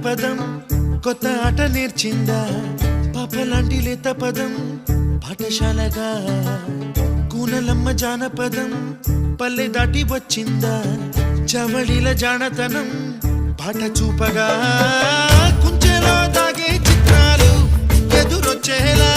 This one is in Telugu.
జానపదం కొత్త ఆట నేర్చిందా పాపలాంటి లేత పదం పాఠశాలగా కూనలమ్మ జానపదం పల్లె దాటి వచ్చిందా చవళిల జానతనం పాట చూపగా కుంచెలో దాగే చిత్రాలు ఎదురొచ్చేలా